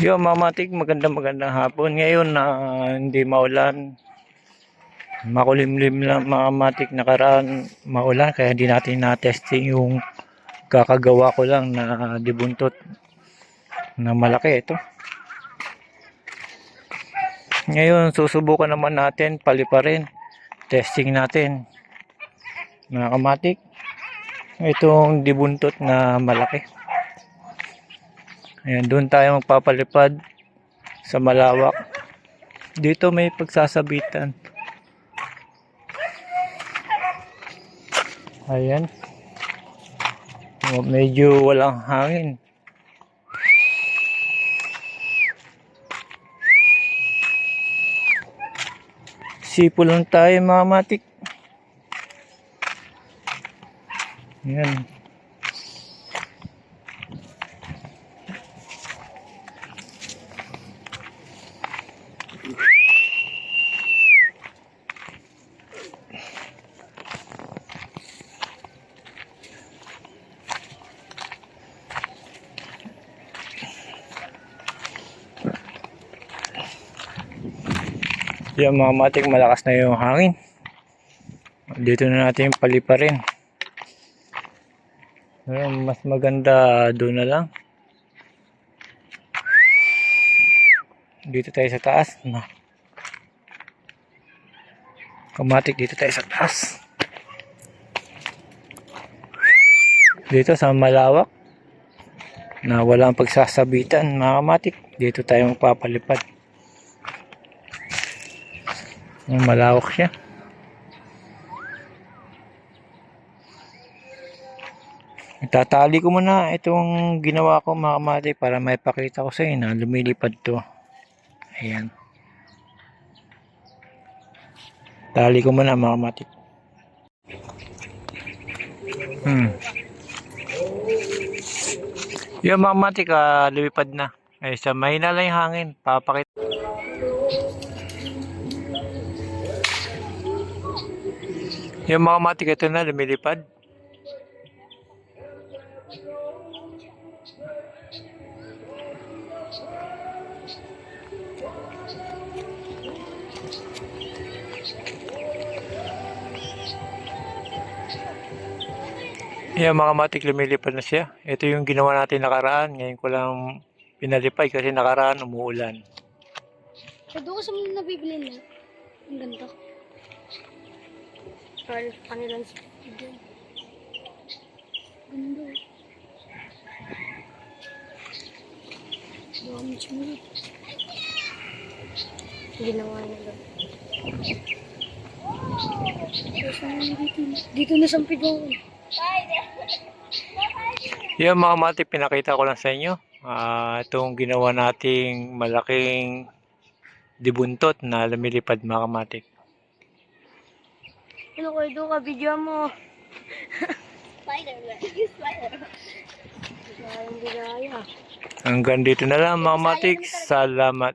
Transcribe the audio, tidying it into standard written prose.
Yo, mamatik, magandang hapon. Ngayon na hindi maulan, makulimlim lang mamatik, nakaraan maulan kaya hindi natin na-testing yung kakagawa ko lang na dibuntot na malaki ito. Ngayon susubukan naman natin paliparin. Testing natin mga kamatik itong dibuntot na malaki. Ayan, doon tayo magpapalipad sa malawak. Dito may pagsasabitan. Ayan. Medyo walang hangin. Sipo lang tayo mga matik. Ayan. Yan mga matik, malakas na yung hangin. Dito na natin paliparin. Mas maganda doon na lang. Dito tayo sa taas. Kamatik, dito tayo sa taas. Dito sa malawak na walang pagsasabitan mga kamatik, dito tayo magpapalipad. Malawak siya. Itatali ko muna itong ginawa ko mga kamatik para may pakita ko sa inyo na lumilipad to. Ayan. Tali ko muna mga kamatik. Yung mga kamatik lumipad na. Ay, sa mahina lang yung hangin. Papakita. Yung mga matik ito na lumilipad. Yung mga matik lumilipad na siya. Ito yung ginawa natin nakaraan. Ngayon ko lang pinalipad kasi nakaraan umuulan. So doon ko sa mga nabibili na. Ang ganda. Kanilang speed. Ganda. Dami siya. Ginawa nila. Dito na sa pidong. Yung mga matik pinakita ko lang sa inyo. Itong ginawa nating malaking dibuntot na lumilipad mga kamatik. Ano ko ito ka video mo? Spider. Hanggang dito na lang mga kamatik. Salamat.